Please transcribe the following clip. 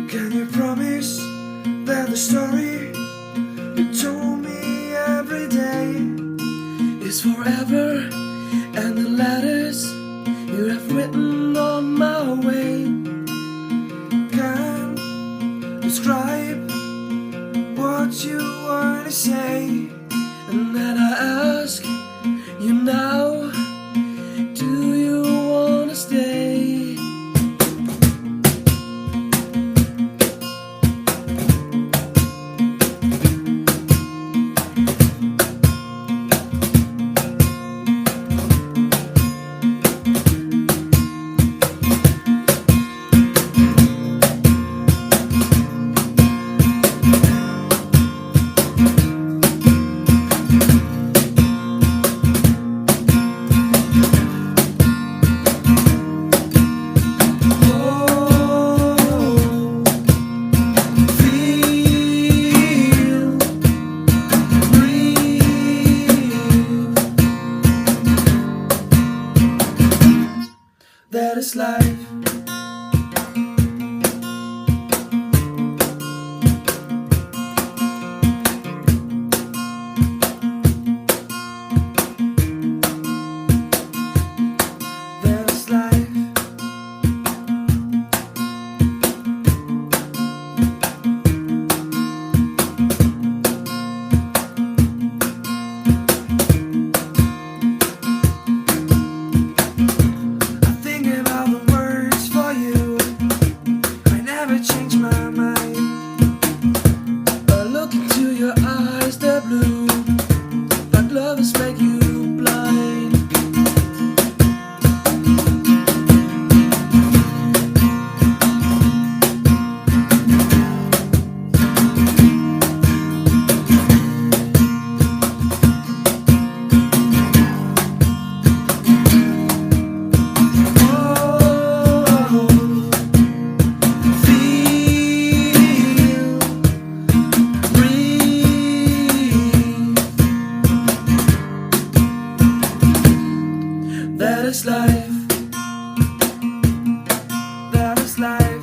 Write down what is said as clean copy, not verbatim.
Can you promise that the story you told me every day is forever, and the letters you have written on my way can describe what you want to say? And then I ask you now, do you want to stay? That is life. That is life. Change my mind. I look into your eyes, they're blue, like lovers make you blind. That is life. That is life.